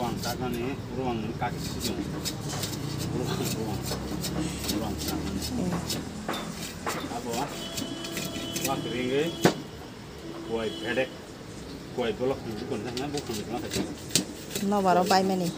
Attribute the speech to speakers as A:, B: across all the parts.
A: ruang tangan ini ruang kaki sujung ruang tangan apa wah kering kuai bedek kuai bolok itu kan nggak bukan itu apa
B: nó vào đâu bay mày nè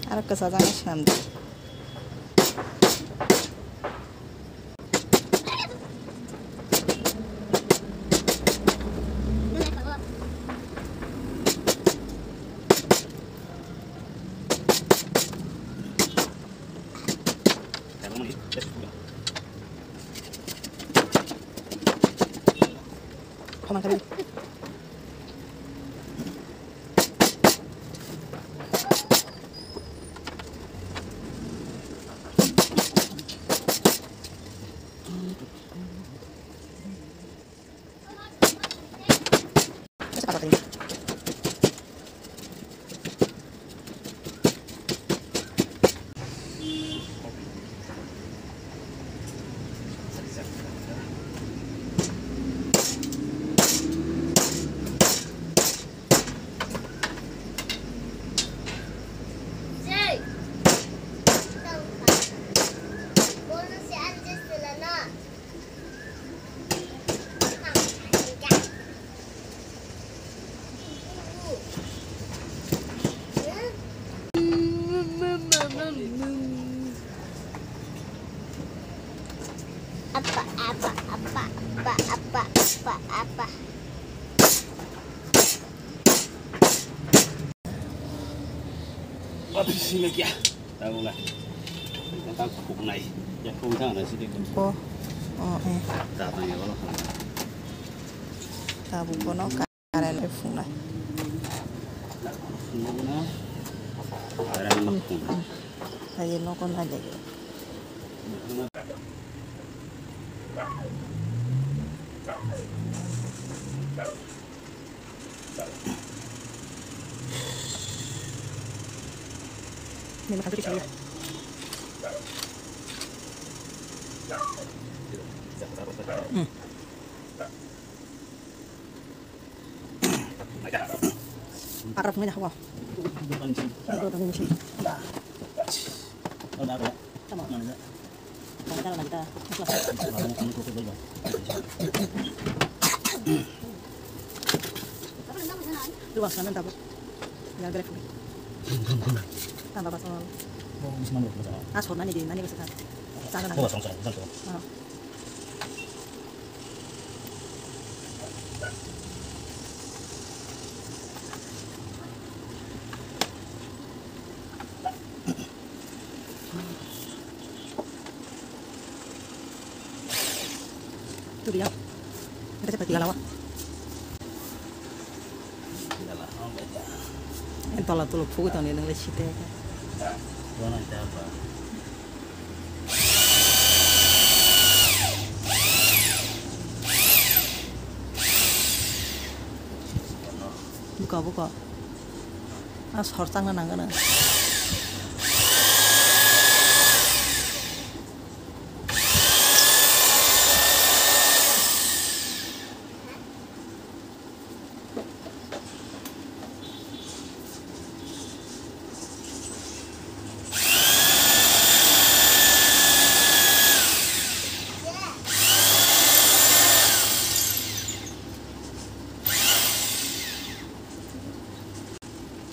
B: ada kesayangan siapa Come on, come on. Apa.
A: Habis ini kia, tahu lah. Tentang khung này, ya khung thang này sẽ đi cùng. Datang ya kalau.
B: Tahu kono karen phung này.
A: Karen phung.
B: Tadi no kon ada gitu. Ini makan tuh saya. Arab nggak wah. Bukan sih.
A: Oh, dah ya.
B: Sama mana? Kita lanjut. Luas kan tak? Ya grek. Tambah pasal.
A: Oh, bisa mana pasal?
B: Asal mana di mana bisa kan? Sana.
A: Oh, sama.
B: Itu dia. Kita cepat tiga lawak. Entahlah tuluk fugu tahun ini ngelis cite.
A: Mana siapa?
B: Buka. As hortang na nangana.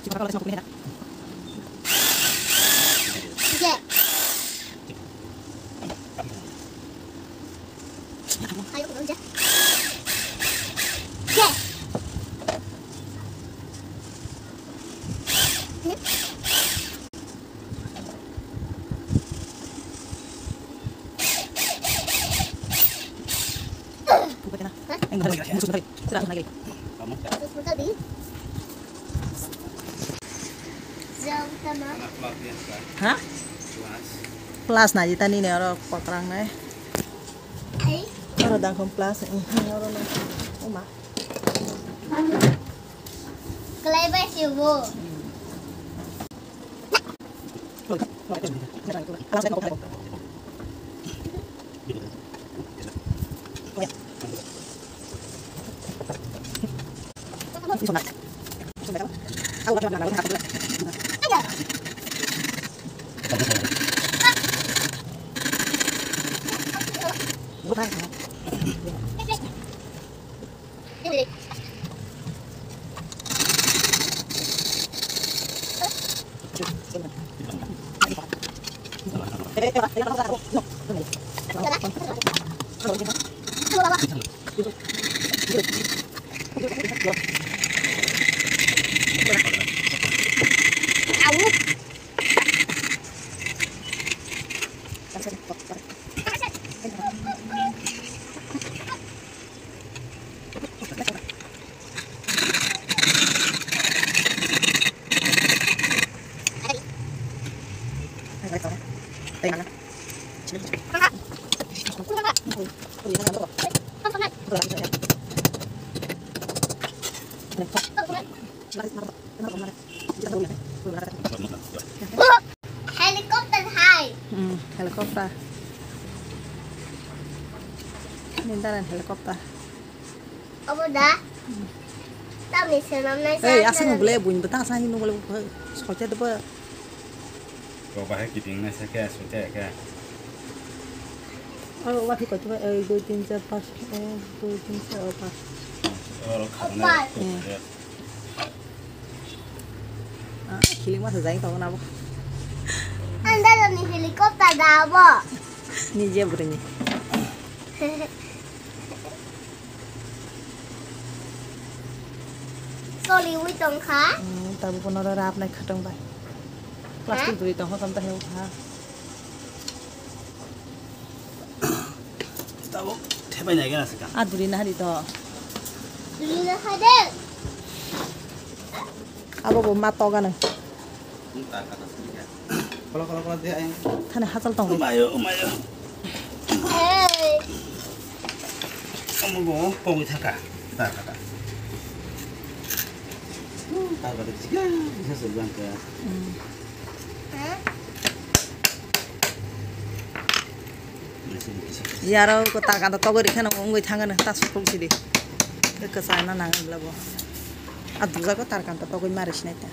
B: Coba kalau semua punya.
C: Iya. Ayo kerja. Iya.
B: Buka kena. Enggak lagi. Musuh lagi. Serang lagi.
A: Kamu?
C: Sebentar di. Jam sama.
B: Hah? Plus na jita ni orang pakrang na.
C: Ai.
B: Orang dangkong plus. Orang na. Uma.
C: Kelai ba sibo. Helikopter hai.
B: Helikopter. Nindaran helikopter.
C: Apa dah? Tao mình sẽ năm nay
B: Eh, asal boleh bunyi betang sah ini boleh sekolah tu apa?
A: Kau bahaya kita ini saya kayak sudah kayak.
B: Oh, waktu kau coba 1, 2, 3, 4, 5, 1, 2, 3, 4, 5.
A: Kalau karena
B: Ah, kiling mah sejak tahu kenapa?
C: Anda ada nih helikopter dah apa?
B: Ni je berani.
C: Sorry, we don't care.
B: Tapi pun orang rap naik khatang bay. Plastik tu itu hok sampai hewan ha.
A: tahu tebai naik kan sekarang.
B: Ah, duri nah di to.
C: Dulu dah ada.
B: Apa bu mato kan?
A: Entah kata sedikit. Kalau dia yang.
B: Thane hasal tong.
A: Umayo.
C: Hey.
A: Kamu mau pergi tak? Tak kata. Tak kata juga bisa sebulan ke.
C: Hah?
B: Yaro ko ta kan to gori khana ngoi thangana ta sukul sidi. Ke sana nang labo. Aduga ko tar kan to goi maris nai ta.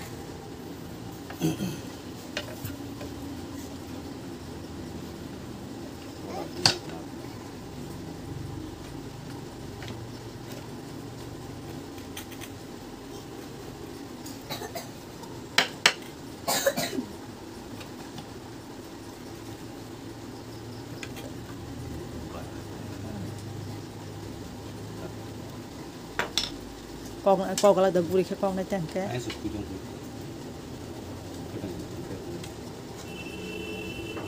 B: Con là được vui khi con này chẳng cái.
A: Ai sụp cùi trong cùi.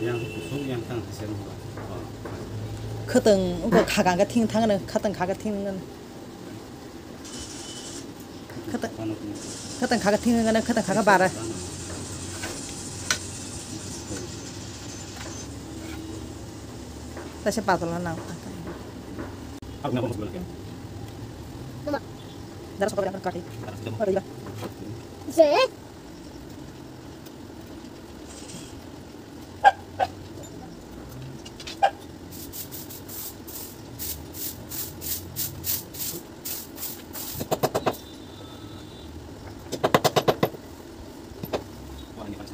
A: Yang sụp yang tăng sẽ không có.
B: Khơi từng cái khả cái thiên thang này, khơi từng khả cái thiên này. Khơi từng khả cái thiên này, khơi từng khả cái bà này. Ta sẽ bảo tao nào.
A: Aku nak masuk lagi.
B: Darah sekolah yang berkati. Oh, iya.
C: Dễ.
A: Wah, ini panas.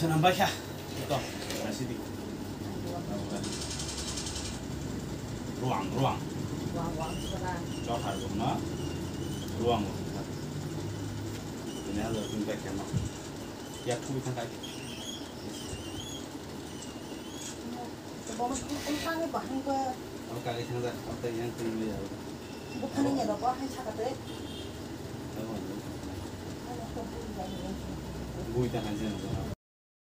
A: Senambah ya, itu masih di ruang, cho harus mana ruang, ini ada impact yang mana, ya aku bisa kayak, kalau kali ini ada apa yang tinggi ya, gue jangan sih.